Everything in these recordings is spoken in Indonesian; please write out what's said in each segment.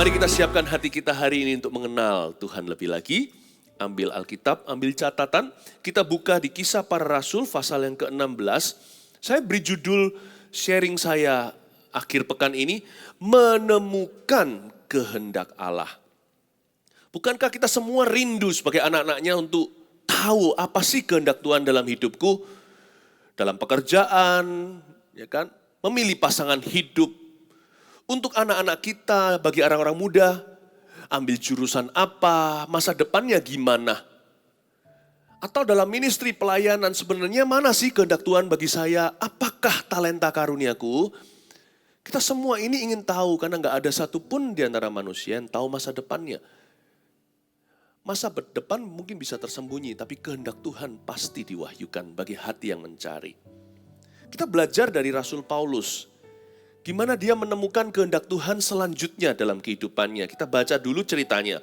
Mari kita siapkan hati kita hari ini untuk mengenal Tuhan lebih lagi. Ambil Alkitab, ambil catatan. Kita buka di Kisah Para Rasul pasal yang ke-16. Saya beri judul sharing saya akhir pekan ini, menemukan kehendak Allah. Bukankah kita semua rindu sebagai anak-anaknya untuk tahu apa sih kehendak Tuhan dalam hidupku? Dalam pekerjaan, ya kan? Memilih pasangan hidup. Untuk anak-anak kita, bagi orang-orang muda, ambil jurusan apa, masa depannya gimana. Atau dalam ministry pelayanan sebenarnya mana sih kehendak Tuhan bagi saya, apakah talenta karuniaku. Kita semua ini ingin tahu karena gak ada satupun di antara manusia yang tahu masa depannya. Masa depan mungkin bisa tersembunyi, tapi kehendak Tuhan pasti diwahyukan bagi hati yang mencari. Kita belajar dari Rasul Paulus. Gimana dia menemukan kehendak Tuhan selanjutnya dalam kehidupannya. Kita baca dulu ceritanya.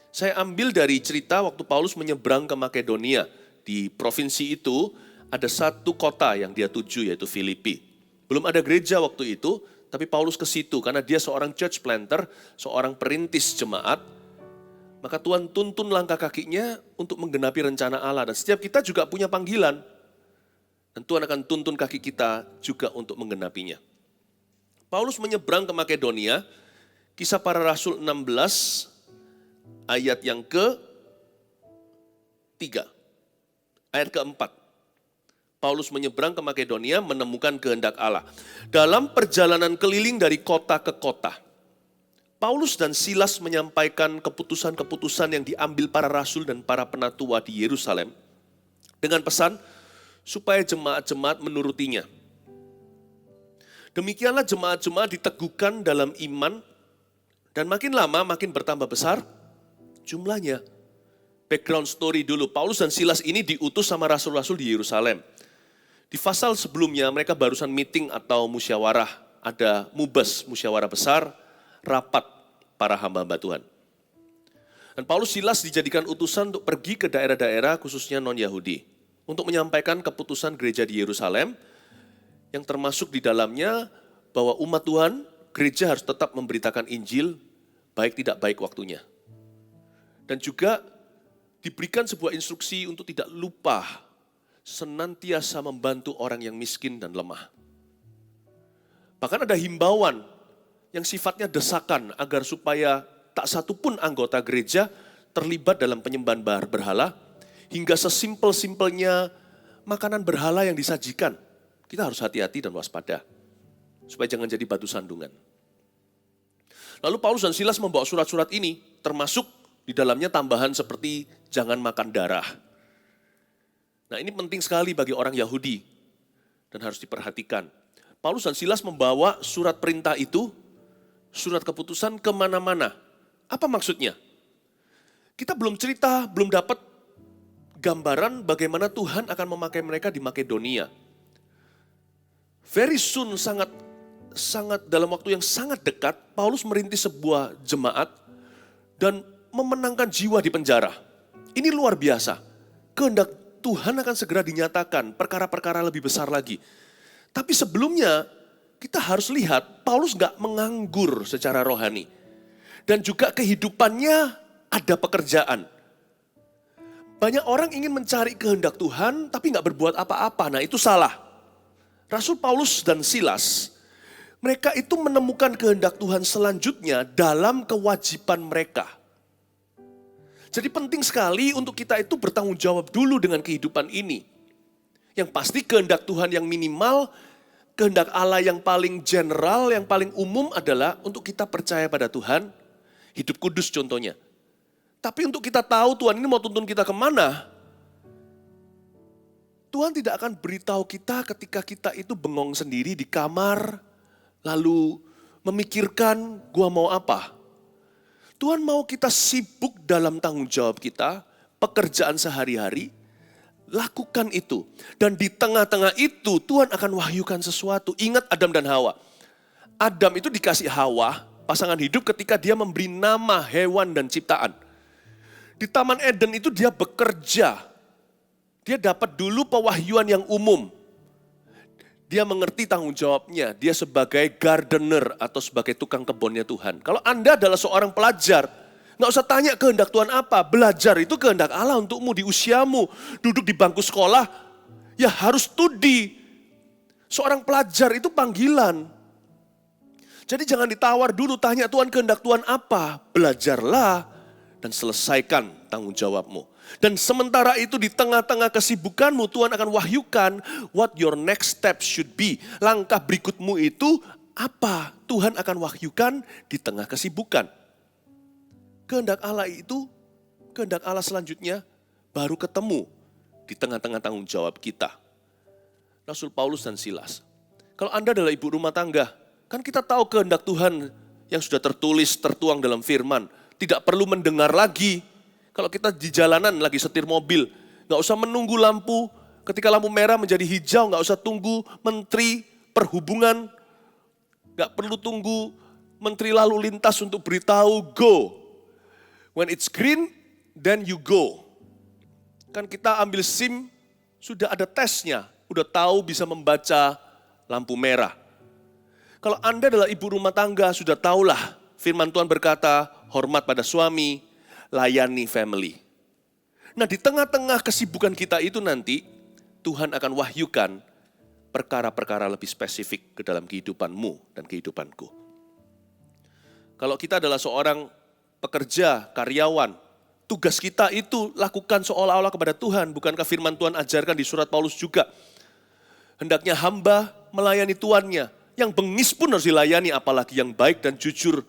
Saya ambil dari cerita waktu Paulus menyeberang ke Makedonia. Di provinsi itu ada satu kota yang dia tuju yaitu Filipi. Belum ada gereja waktu itu, tapi Paulus ke situ karena dia seorang church planter, seorang perintis jemaat. Maka Tuhan tuntun langkah kakinya untuk menggenapi rencana Allah. Dan setiap kita juga punya panggilan. Dan Tuhan akan tuntun kaki kita juga untuk menggenapinya. Paulus menyeberang ke Makedonia, Kisah Para Rasul 16, ayat yang ke-3, ayat ke-4. Paulus menyeberang ke Makedonia menemukan kehendak Allah. Dalam perjalanan keliling dari kota ke kota, Paulus dan Silas menyampaikan keputusan-keputusan yang diambil para rasul dan para penatua di Yerusalem dengan pesan supaya jemaat-jemaat menurutinya. Demikianlah jemaat-jemaat diteguhkan dalam iman dan makin lama makin bertambah besar jumlahnya. Background story dulu, Paulus dan Silas ini diutus sama rasul-rasul di Yerusalem. Di pasal sebelumnya mereka barusan meeting atau musyawarah, ada mubes, musyawarah besar, rapat para hamba-hamba Tuhan. Dan Paulus Silas dijadikan utusan untuk pergi ke daerah-daerah khususnya non-Yahudi untuk menyampaikan keputusan gereja di Yerusalem yang termasuk di dalamnya bahwa umat Tuhan, gereja harus tetap memberitakan Injil, baik tidak baik waktunya. Dan juga diberikan sebuah instruksi untuk tidak lupa senantiasa membantu orang yang miskin dan lemah. Bahkan ada himbauan yang sifatnya desakan agar supaya tak satu pun anggota gereja terlibat dalam penyembahan berhala, hingga sesimpel-simpelnya makanan berhala yang disajikan. Kita harus hati-hati dan waspada, supaya jangan jadi batu sandungan. Lalu Paulus dan Silas membawa surat-surat ini, termasuk di dalamnya tambahan seperti jangan makan darah. Nah ini penting sekali bagi orang Yahudi, dan harus diperhatikan. Paulus dan Silas membawa surat perintah itu, surat keputusan kemana-mana. Apa maksudnya? Kita belum cerita, belum dapat gambaran bagaimana Tuhan akan memakai mereka di Makedonia. Very soon, sangat dalam waktu yang sangat dekat, Paulus merintis sebuah jemaat dan memenangkan jiwa di penjara. Ini luar biasa. Kehendak Tuhan akan segera dinyatakan, perkara-perkara lebih besar lagi. Tapi sebelumnya, kita harus lihat, Paulus gak menganggur secara rohani. Dan juga kehidupannya ada pekerjaan. Banyak orang ingin mencari kehendak Tuhan, tapi gak berbuat apa-apa. Nah itu salah. Rasul Paulus dan Silas, mereka itu menemukan kehendak Tuhan selanjutnya dalam kewajiban mereka. Jadi penting sekali untuk kita itu bertanggung jawab dulu dengan kehidupan ini. Yang pasti kehendak Tuhan yang minimal, kehendak Allah yang paling general, yang paling umum adalah untuk kita percaya pada Tuhan, hidup kudus contohnya. Tapi untuk kita tahu Tuhan ini mau tuntun kita kemana, Tuhan tidak akan beritahu kita ketika kita itu bengong sendiri di kamar, lalu memikirkan gua mau apa. Tuhan mau kita sibuk dalam tanggung jawab kita, pekerjaan sehari-hari, lakukan itu. Dan di tengah-tengah itu Tuhan akan wahyukan sesuatu. Ingat Adam dan Hawa. Adam itu dikasih Hawa, pasangan hidup ketika dia memberi nama hewan dan ciptaan. Di Taman Eden itu dia bekerja. Dia dapat dulu pewahyuan yang umum. Dia mengerti tanggung jawabnya, dia sebagai gardener atau sebagai tukang kebunnya Tuhan. Kalau Anda adalah seorang pelajar, nggak usah tanya kehendak Tuhan apa. Belajar itu kehendak Allah untukmu di usiamu. Duduk di bangku sekolah, ya harus studi. Seorang pelajar itu panggilan. Jadi jangan ditawar dulu, tanya Tuhan kehendak Tuhan apa. Belajarlah dan selesaikan tanggung jawabmu. Dan sementara itu di tengah-tengah kesibukanmu Tuhan akan wahyukan what your next step should be. Langkah berikutmu itu apa? Tuhan akan wahyukan di tengah kesibukan. Kehendak Allah itu, kehendak Allah selanjutnya baru ketemu di tengah-tengah tanggung jawab kita. Rasul Paulus dan Silas. Kalau Anda adalah ibu rumah tangga, kan kita tahu kehendak Tuhan yang sudah tertulis, tertuang dalam firman. Tidak perlu mendengar lagi. Kalau kita di jalanan lagi setir mobil, nggak usah menunggu lampu. Ketika lampu merah menjadi hijau, nggak usah tunggu Menteri Perhubungan. Nggak perlu tunggu Menteri Lalu Lintas untuk beritahu, go. When it's green, then you go. Kan kita ambil SIM, sudah ada tesnya. Udah tahu bisa membaca lampu merah. Kalau Anda adalah ibu rumah tangga, sudah tahulah firman Tuhan berkata, hormat pada suami, layani family. Nah di tengah-tengah kesibukan kita itu nanti, Tuhan akan wahyukan perkara-perkara lebih spesifik ke dalam kehidupanmu dan kehidupanku. Kalau kita adalah seorang pekerja, karyawan, tugas kita itu lakukan seolah-olah kepada Tuhan. Bukankah firman Tuhan ajarkan di surat Paulus juga? Hendaknya hamba melayani tuannya. Yang bengis pun harus dilayani, apalagi yang baik dan jujur.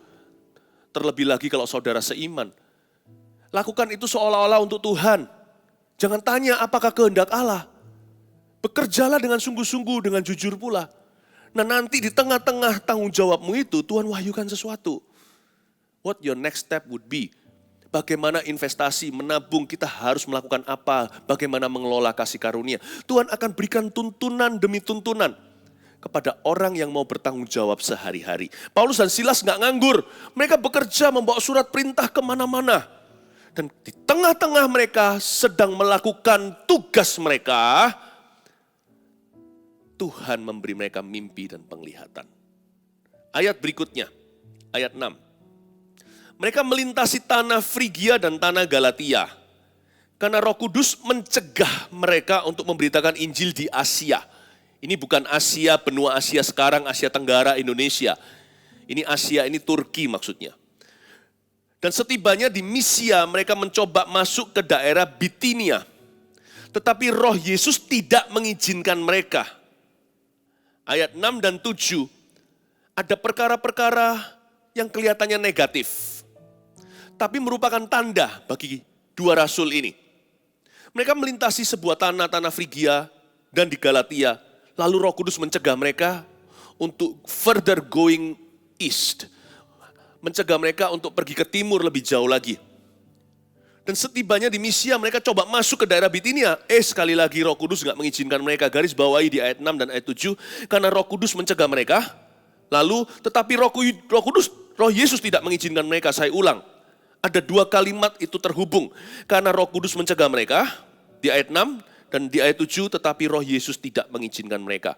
Terlebih lagi kalau saudara seiman. Lakukan itu seolah-olah untuk Tuhan. Jangan tanya apakah kehendak Allah. Bekerjalah dengan sungguh-sungguh, dengan jujur pula. Nah nanti di tengah-tengah tanggung jawabmu itu, Tuhan wahyukan sesuatu. What your next step would be. Bagaimana investasi, menabung, kita harus melakukan apa. Bagaimana mengelola kasih karunia. Tuhan akan berikan tuntunan demi tuntunan kepada orang yang mau bertanggung jawab sehari-hari. Paulus dan Silas nggak nganggur. Mereka bekerja membawa surat perintah kemana-mana. Dan di tengah-tengah mereka sedang melakukan tugas mereka, Tuhan memberi mereka mimpi dan penglihatan. Ayat berikutnya, ayat 6. Mereka melintasi tanah Frigia dan tanah Galatia. Karena Roh Kudus mencegah mereka untuk memberitakan Injil di Asia. Ini bukan Asia, benua Asia sekarang, Asia Tenggara, Indonesia. Ini Asia, ini Turki maksudnya. Dan setibanya di Misia mereka mencoba masuk ke daerah Bitinia. Tetapi Roh Yesus tidak mengizinkan mereka. Ayat 6 dan 7, ada perkara-perkara yang kelihatannya negatif. Tapi merupakan tanda bagi dua rasul ini. Mereka melintasi sebuah tanah Frigia dan di Galatia. Lalu Roh Kudus mencegah mereka untuk further going east. Mencegah mereka untuk pergi ke timur lebih jauh lagi. Dan setibanya di Misia mereka coba masuk ke daerah Bitinia. Sekali lagi Roh Kudus gak mengizinkan mereka. Garis bawahi di ayat 6 dan ayat 7. Karena Roh Kudus mencegah mereka. Lalu tetapi Roh Yesus tidak mengizinkan mereka. Saya ulang. Ada dua kalimat itu terhubung. Karena Roh Kudus mencegah mereka. Di ayat 6 dan di ayat 7. Tetapi Roh Yesus tidak mengizinkan mereka.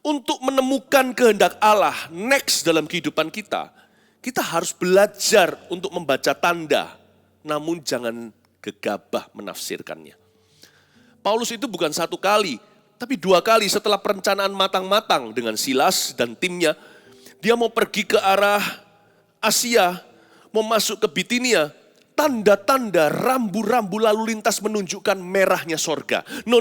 Untuk menemukan kehendak Allah next dalam kehidupan kita. Kita harus belajar untuk membaca tanda, namun jangan gegabah menafsirkannya. Paulus itu bukan satu kali, tapi dua kali setelah perencanaan matang-matang dengan Silas dan timnya. Dia mau pergi ke arah Asia, mau masuk ke Bitinia. Tanda-tanda rambu-rambu lalu lintas menunjukkan merahnya sorga. No,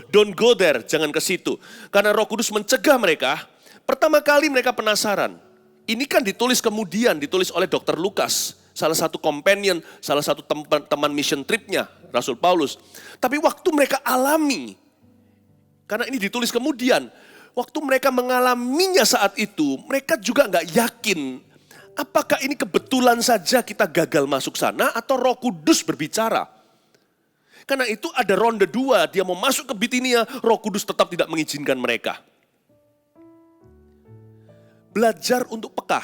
don't go there, jangan ke situ. Karena Roh Kudus mencegah mereka, pertama kali mereka penasaran. Ini kan ditulis oleh Dr. Lukas, salah satu companion, salah satu teman mission tripnya, Rasul Paulus. Tapi waktu mereka alami, karena ini ditulis kemudian, waktu mereka mengalaminya saat itu, mereka juga nggak yakin, apakah ini kebetulan saja kita gagal masuk sana atau Roh Kudus berbicara. Karena itu ada ronde 2, dia mau masuk ke Bitinia, Roh Kudus tetap tidak mengizinkan mereka. Belajar untuk peka.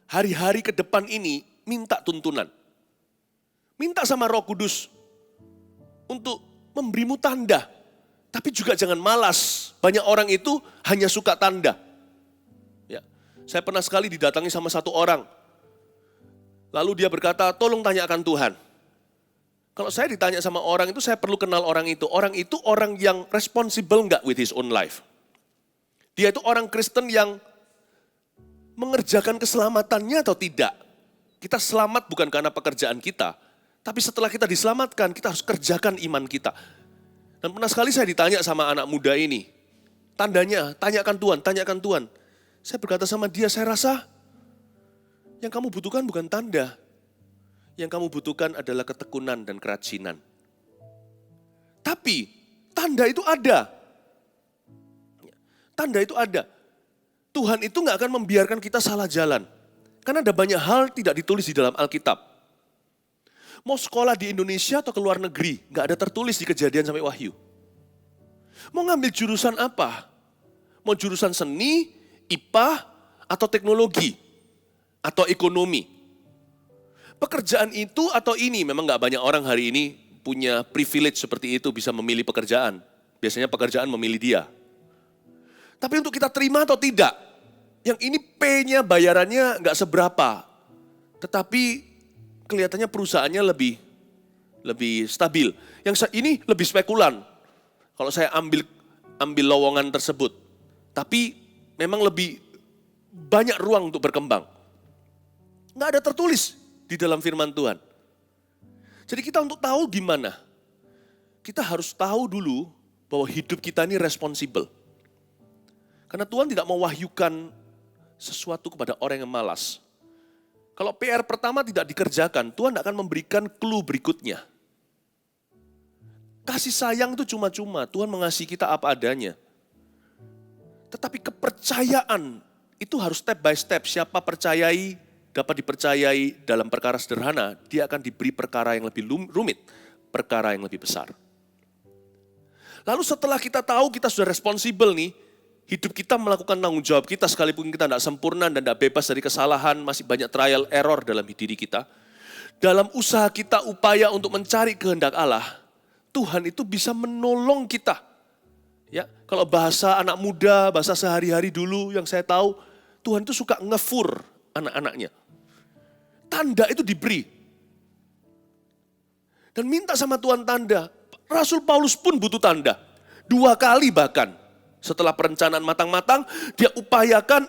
Hari-hari ke depan ini minta tuntunan. Minta sama Roh Kudus untuk memberimu tanda. Tapi juga jangan malas. Banyak orang itu hanya suka tanda. Ya. Saya pernah sekali didatangi sama satu orang. Lalu dia berkata, tolong tanyakan Tuhan. Kalau saya ditanya sama orang itu, saya perlu kenal orang itu. Orang itu orang yang responsible nggak with his own life. Dia itu orang Kristen yang mengerjakan keselamatannya atau tidak. Kita selamat bukan karena pekerjaan kita, tapi setelah kita diselamatkan, kita harus kerjakan iman kita. Dan pernah sekali saya ditanya sama anak muda ini, tandanya, tanyakan Tuhan. Saya berkata sama dia, saya rasa yang kamu butuhkan bukan tanda. Yang kamu butuhkan adalah ketekunan dan kerajinan. Tapi, tanda itu ada. Tanda itu ada. Tuhan itu gak akan membiarkan kita salah jalan. Karena ada banyak hal tidak ditulis di dalam Alkitab. Mau sekolah di Indonesia atau ke luar negeri, gak ada tertulis di Kejadian sampai Wahyu. Mau ngambil jurusan apa? Mau jurusan seni, IPA, atau teknologi, atau ekonomi. Pekerjaan itu atau ini, memang gak banyak orang hari ini punya privilege seperti itu, bisa memilih pekerjaan. Biasanya pekerjaan memilih dia. Tapi untuk kita terima atau tidak, yang ini P-nya bayarannya nggak seberapa, tetapi kelihatannya perusahaannya lebih stabil. Yang ini lebih spekulan. Kalau saya ambil lowongan tersebut, tapi memang lebih banyak ruang untuk berkembang. Nggak ada tertulis di dalam firman Tuhan. Jadi kita untuk tahu gimana, kita harus tahu dulu bahwa hidup kita ini responsibel. Karena Tuhan tidak mewahyukan sesuatu kepada orang yang malas. Kalau PR pertama tidak dikerjakan, Tuhan akan memberikan clue berikutnya. Kasih sayang itu cuma-cuma, Tuhan mengasihi kita apa adanya. Tetapi kepercayaan itu harus step by step. Siapa percayai, dapat dipercayai dalam perkara sederhana, dia akan diberi perkara yang lebih rumit, perkara yang lebih besar. Lalu setelah kita tahu kita sudah responsibel nih, hidup kita melakukan tanggung jawab kita sekalipun kita tidak sempurna dan tidak bebas dari kesalahan, masih banyak trial error dalam diri kita. Dalam usaha kita upaya untuk mencari kehendak Allah, Tuhan itu bisa menolong kita. Ya, kalau bahasa anak muda, bahasa sehari-hari dulu yang saya tahu, Tuhan itu suka ngefur anak-anaknya. Tanda itu diberi. Dan minta sama Tuhan tanda. Rasul Paulus pun butuh tanda. 2 kali bahkan. Setelah perencanaan matang-matang, dia upayakan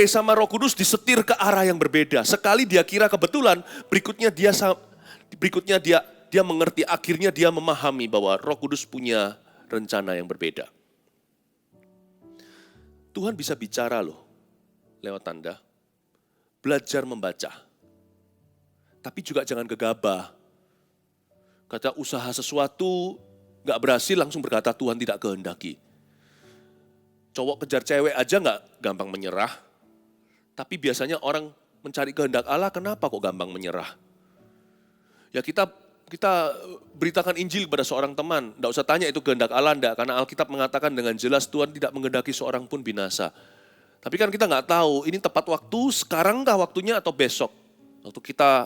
sama Roh Kudus disetir ke arah yang berbeda. Sekali dia kira kebetulan, berikutnya dia mengerti, akhirnya dia memahami bahwa Roh Kudus punya rencana yang berbeda. Tuhan bisa bicara loh lewat tanda. Belajar membaca. Tapi juga jangan gegabah. Kata usaha sesuatu gak berhasil langsung berkata Tuhan tidak kehendaki. Cowok kejar cewek aja nggak gampang menyerah. Tapi biasanya orang mencari kehendak Allah, kenapa kok gampang menyerah? Ya kita beritakan Injil kepada seorang teman. Nggak usah tanya itu kehendak Allah enggak, karena Alkitab mengatakan dengan jelas Tuhan tidak menghendaki seorang pun binasa. Tapi kan kita nggak tahu, ini tepat waktu, sekarangkah waktunya atau besok? Waktu kita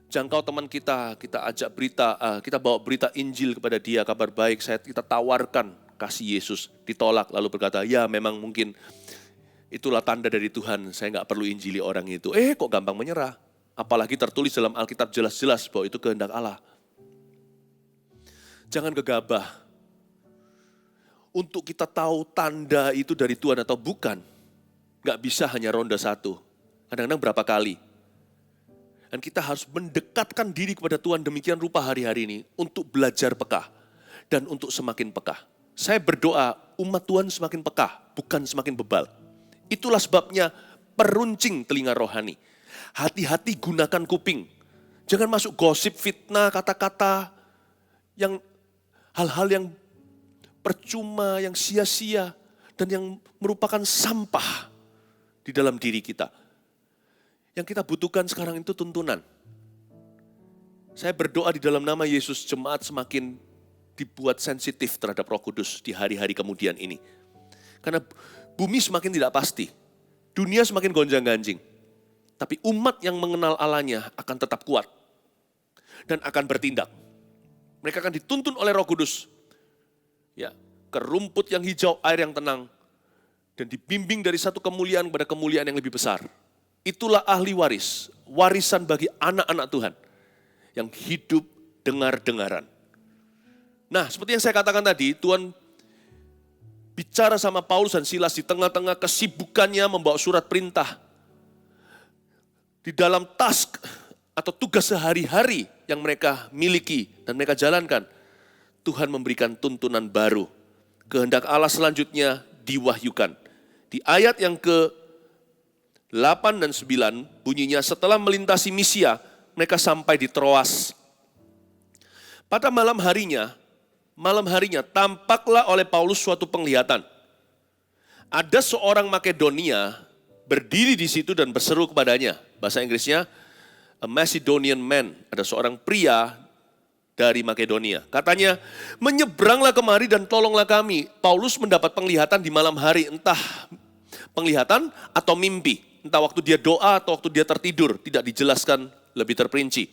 jangkau teman kita ajak berita, kita bawa berita Injil kepada dia, kabar baik, kita tawarkan kasih Yesus, ditolak lalu berkata, ya memang mungkin itulah tanda dari Tuhan, saya nggak perlu injili orang itu. Kok gampang menyerah? Apalagi tertulis dalam Alkitab jelas-jelas bahwa itu kehendak Allah. Jangan gegabah. Untuk kita tahu tanda itu dari Tuhan atau bukan, nggak bisa hanya ronde satu. Kadang-kadang berapa kali. Dan kita harus mendekatkan diri kepada Tuhan demikian rupa hari-hari ini untuk belajar peka dan untuk semakin peka. Saya berdoa umat Tuhan semakin peka, bukan semakin bebal. Itulah sebabnya peruncing telinga rohani. Hati-hati gunakan kuping. Jangan masuk gosip, fitnah, kata-kata, yang hal-hal yang percuma, yang sia-sia, dan yang merupakan sampah di dalam diri kita. Yang kita butuhkan sekarang itu tuntunan. Saya berdoa di dalam nama Yesus, jemaat semakin dibuat sensitif terhadap Roh Kudus di hari-hari kemudian ini. Karena bumi semakin tidak pasti, dunia semakin gonjang-ganjing. Tapi umat yang mengenal Allahnya akan tetap kuat dan akan bertindak. Mereka akan dituntun oleh Roh Kudus Ya, ke rumput yang hijau, air yang tenang, dan dibimbing dari satu kemuliaan kepada kemuliaan yang lebih besar. Itulah ahli waris, warisan bagi anak-anak Tuhan yang hidup dengar-dengaran. Nah, seperti yang saya katakan tadi, Tuhan bicara sama Paulus dan Silas di tengah-tengah kesibukannya membawa surat perintah. Di dalam task atau tugas sehari-hari yang mereka miliki dan mereka jalankan, Tuhan memberikan tuntunan baru. Kehendak Allah selanjutnya diwahyukan. Di ayat yang ke-8 dan 9 bunyinya, setelah melintasi Misia, mereka sampai di Troas. Pada malam harinya tampaklah oleh Paulus suatu penglihatan. Ada seorang Makedonia berdiri di situ dan berseru kepadanya. Bahasa Inggrisnya, a Macedonian man, ada seorang pria dari Makedonia. Katanya, menyeberanglah kemari dan tolonglah kami. Paulus mendapat penglihatan di malam hari, entah penglihatan atau mimpi. Entah waktu dia doa atau waktu dia tertidur, tidak dijelaskan lebih terperinci.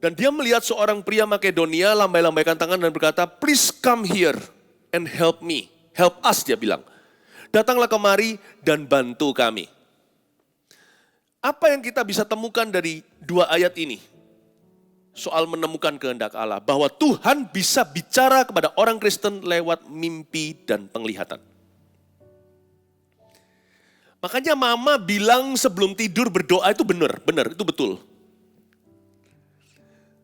Dan dia melihat seorang pria Makedonia lambai-lambaikan tangan dan berkata, please come here and help me. Help us, dia bilang. Datanglah kemari dan bantu kami. Apa yang kita bisa temukan dari dua ayat ini? Soal menemukan kehendak Allah, bahwa Tuhan bisa bicara kepada orang Kristen lewat mimpi dan penglihatan. Makanya mama bilang sebelum tidur berdoa itu benar, itu betul.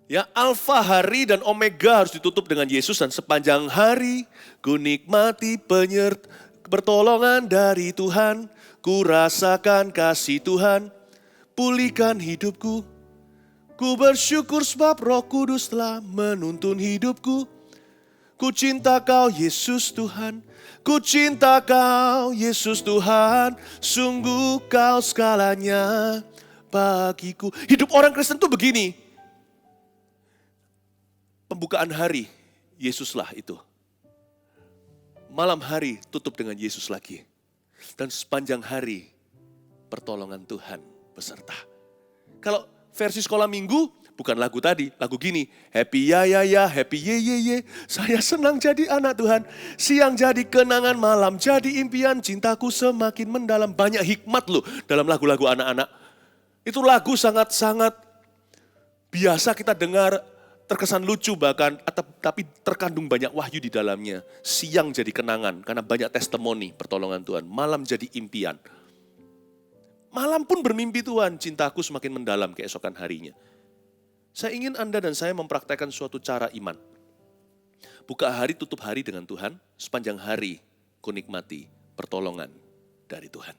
Ya, alfa hari dan omega harus ditutup dengan Yesus, dan sepanjang hari ku nikmati pertolongan dari Tuhan, ku rasakan kasih Tuhan, pulihkan hidupku. Ku bersyukur sebab Roh Kudus telah menuntun hidupku. Ku cinta Kau Yesus Tuhan, ku cinta Kau Yesus Tuhan, sungguh Kau segalanya bagiku. Hidup orang Kristen tuh begini. Pembukaan hari, Yesuslah itu. Malam hari tutup dengan Yesus lagi. Dan sepanjang hari, pertolongan Tuhan beserta. Kalau versi sekolah minggu, bukan lagu tadi, lagu gini. Happy ya, happy ye, saya senang jadi anak Tuhan. Siang jadi kenangan, malam jadi impian, cintaku semakin mendalam. Banyak hikmat loh dalam lagu-lagu anak-anak. Itu lagu sangat-sangat biasa kita dengar, terkesan lucu bahkan, tapi terkandung banyak wahyu di dalamnya. Siang jadi kenangan, karena banyak testimoni pertolongan Tuhan. Malam jadi impian. Malam pun bermimpi Tuhan, cintaku semakin mendalam keesokan harinya. Saya ingin Anda dan saya mempraktekkan suatu cara iman. Buka hari, tutup hari dengan Tuhan, sepanjang hari ku nikmati pertolongan dari Tuhan.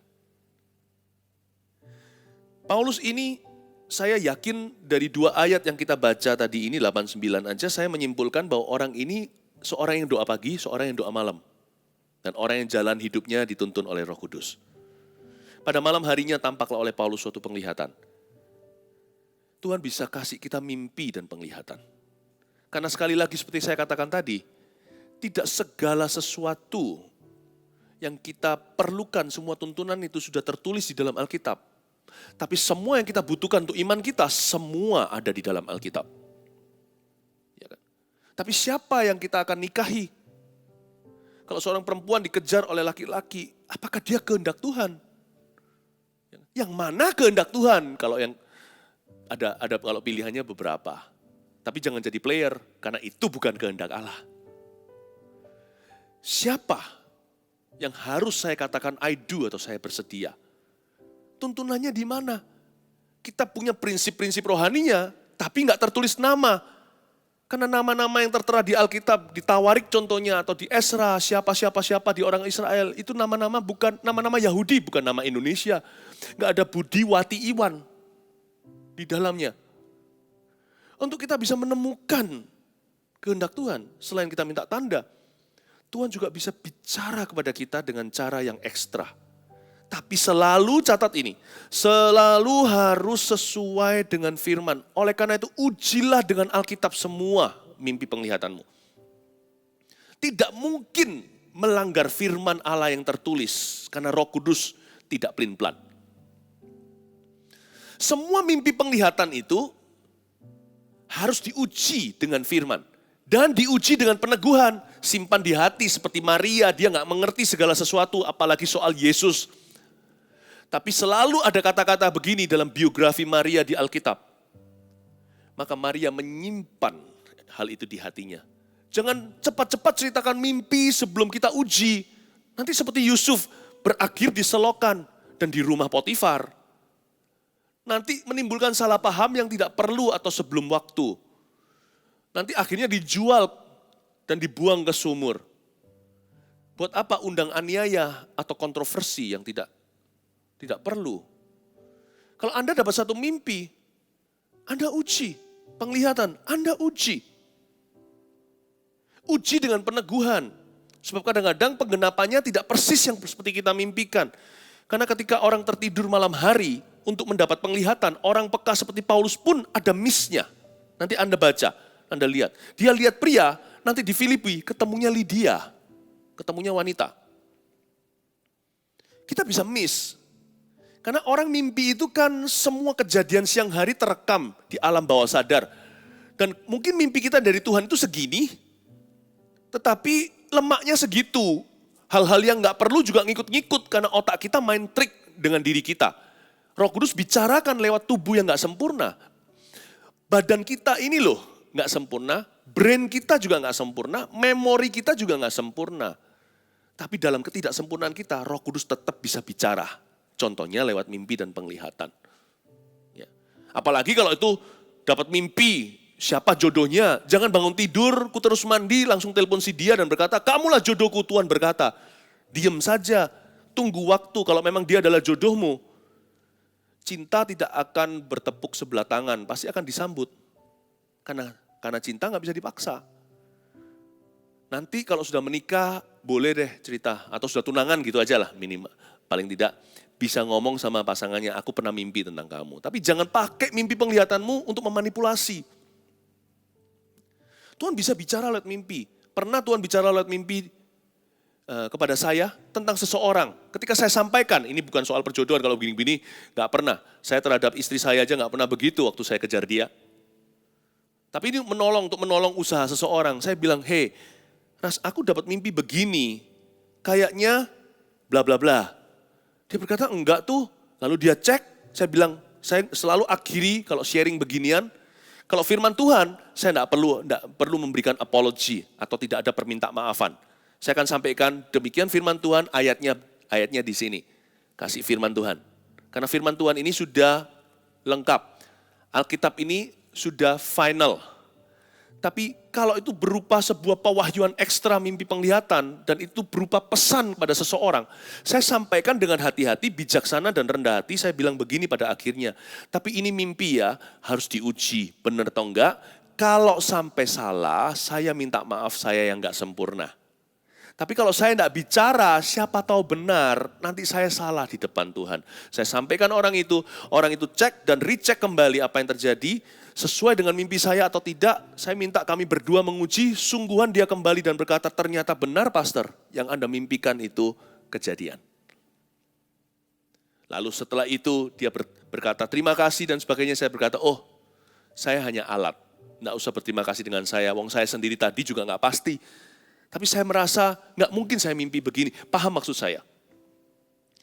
Paulus ini, saya yakin dari dua ayat yang kita baca tadi ini, 8-9 aja, saya menyimpulkan bahwa orang ini seorang yang doa pagi, seorang yang doa malam. Dan orang yang jalan hidupnya dituntun oleh Roh Kudus. Pada malam harinya tampaklah oleh Paulus suatu penglihatan. Tuhan bisa kasih kita mimpi dan penglihatan. Karena sekali lagi seperti saya katakan tadi, tidak segala sesuatu yang kita perlukan, semua tuntunan itu sudah tertulis di dalam Alkitab. Tapi semua yang kita butuhkan untuk iman kita, semua ada di dalam Alkitab. Ya kan? Tapi siapa yang kita akan nikahi? Kalau seorang perempuan dikejar oleh laki-laki, apakah dia kehendak Tuhan? Yang mana kehendak Tuhan? Kalau yang ada kalau pilihannya beberapa. Tapi jangan jadi player, karena itu bukan kehendak Allah. Siapa yang harus saya katakan I do atau saya bersedia? Tuntunannya di mana? Kita punya prinsip-prinsip rohaninya, tapi nggak tertulis nama. Karena nama-nama yang tertera di Alkitab, di Tawarik contohnya, atau di Esra, siapa di orang Israel, itu nama-nama bukan nama-nama Yahudi, bukan nama Indonesia. Nggak ada Budi, Wati, Iwan di dalamnya. Untuk kita bisa menemukan kehendak Tuhan, selain kita minta tanda, Tuhan juga bisa bicara kepada kita dengan cara yang ekstra. Tapi selalu catat ini, selalu harus sesuai dengan firman. Oleh karena itu ujilah dengan Alkitab semua mimpi penglihatanmu. Tidak mungkin melanggar firman Allah yang tertulis, karena Roh Kudus tidak pelin-pelan. Semua mimpi penglihatan itu harus diuji dengan firman. Dan diuji dengan peneguhan, simpan di hati seperti Maria, dia nggak mengerti segala sesuatu, apalagi soal Yesus. Tapi selalu ada kata-kata begini dalam biografi Maria di Alkitab. Maka Maria menyimpan hal itu di hatinya. Jangan cepat-cepat ceritakan mimpi sebelum kita uji. Nanti seperti Yusuf berakhir di selokan dan di rumah Potifar. Nanti menimbulkan salah paham yang tidak perlu atau sebelum waktu. Nanti akhirnya dijual dan dibuang ke sumur. Buat apa undang aniaya atau kontroversi yang tidak perlu. Kalau Anda dapat satu mimpi, Anda uji. Penglihatan, Anda uji. Uji dengan peneguhan. Sebab kadang-kadang penggenapannya tidak persis yang seperti kita mimpikan. Karena ketika orang tertidur malam hari untuk mendapat penglihatan, orang peka seperti Paulus pun ada miss-nya. Nanti Anda baca, Anda lihat. Dia lihat pria, nanti di Filipi ketemunya Lydia. Ketemunya wanita. Kita bisa miss. Karena orang mimpi itu kan semua kejadian siang hari terekam di alam bawah sadar. Dan mungkin mimpi kita dari Tuhan itu segini, tetapi lemaknya segitu. Hal-hal yang gak perlu juga ngikut-ngikut karena otak kita main trik dengan diri kita. Roh Kudus bicarakan lewat tubuh yang gak sempurna. Badan kita ini loh gak sempurna, brain kita juga gak sempurna, memori kita juga gak sempurna. Tapi dalam ketidaksempurnaan kita, Roh Kudus tetap bisa bicara. Contohnya lewat mimpi dan penglihatan. Ya. Apalagi kalau itu dapat mimpi, siapa jodohnya, jangan bangun tidur, ku terus mandi, langsung telepon si dia dan berkata, kamulah jodohku, Tuhan berkata. Diam saja, tunggu waktu kalau memang dia adalah jodohmu. Cinta tidak akan bertepuk sebelah tangan, pasti akan disambut. Karena cinta nggak bisa dipaksa. Nanti kalau sudah menikah, boleh deh cerita. Atau sudah tunangan gitu aja lah minimal. Paling tidak bisa ngomong sama pasangannya, aku pernah mimpi tentang kamu. Tapi jangan pakai mimpi penglihatanmu untuk memanipulasi. Tuhan bisa bicara lewat mimpi. Pernah Tuhan bicara lewat mimpi kepada saya tentang seseorang. Ketika saya sampaikan, ini bukan soal perjodohan, kalau begini-begini gak pernah. Saya terhadap istri saya aja gak pernah begitu waktu saya kejar dia. Tapi ini untuk menolong usaha seseorang. Saya bilang, hey, Ras, aku dapat mimpi begini. Kayaknya bla bla bla. Dia berkata, enggak tuh. Lalu dia cek, saya bilang, saya selalu akhiri kalau sharing beginian. Kalau firman Tuhan, saya enggak perlu memberikan apology atau tidak ada permintaan maafan. Saya akan sampaikan demikian firman Tuhan, ayatnya di sini. Kasih firman Tuhan. Karena firman Tuhan ini sudah lengkap. Alkitab ini sudah final. Tapi kalau itu berupa sebuah pewahyuan ekstra mimpi penglihatan dan itu berupa pesan pada seseorang, saya sampaikan dengan hati-hati, bijaksana dan rendah hati, saya bilang begini pada akhirnya. Tapi ini mimpi ya, harus diuji, benar atau enggak. Kalau sampai salah, saya minta maaf, saya yang enggak sempurna. Tapi kalau saya tidak bicara, siapa tahu benar, nanti saya salah di depan Tuhan. Saya sampaikan orang itu cek dan recheck kembali apa yang terjadi, sesuai dengan mimpi saya atau tidak, saya minta kami berdua menguji, sungguhan dia kembali dan berkata, ternyata benar pastor, yang Anda mimpikan itu kejadian. Lalu setelah itu dia berkata, terima kasih dan sebagainya, saya berkata, oh saya hanya alat, tidak usah berterima kasih dengan saya, wong saya sendiri tadi juga nggak pasti. Tapi saya merasa nggak mungkin saya mimpi begini. Paham maksud saya?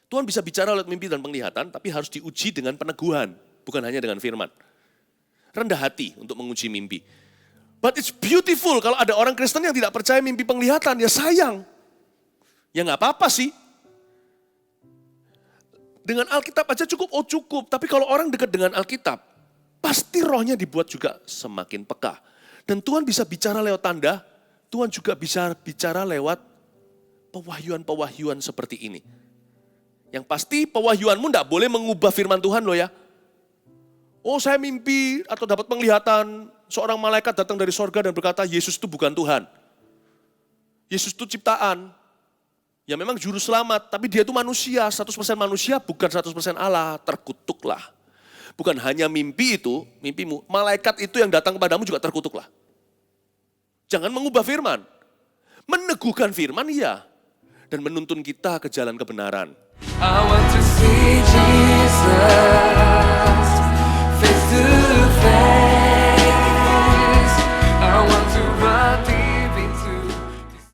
Tuhan bisa bicara lewat mimpi dan penglihatan, tapi harus diuji dengan peneguhan, bukan hanya dengan firman. Rendah hati untuk menguji mimpi. But it's beautiful kalau ada orang Kristen yang tidak percaya mimpi penglihatan, ya sayang. Ya nggak apa-apa sih. Dengan Alkitab aja cukup. Tapi kalau orang dekat dengan Alkitab, pasti rohnya dibuat juga semakin peka. Dan Tuhan bisa bicara lewat tanda, Tuhan juga bisa bicara lewat pewahyuan-pewahyuan seperti ini. Yang pasti pewahyuanmu tidak boleh mengubah firman Tuhan loh ya. Oh saya mimpi atau dapat penglihatan seorang malaikat datang dari sorga dan berkata Yesus itu bukan Tuhan. Yesus itu ciptaan. Ya memang juru selamat, tapi dia itu manusia, 100% manusia bukan 100% Allah, terkutuklah. Bukan hanya mimpimu, malaikat itu yang datang kepadamu juga terkutuklah. Jangan mengubah firman. Meneguhkan firman iya. Dan menuntun kita ke jalan kebenaran. I want to see Jesus.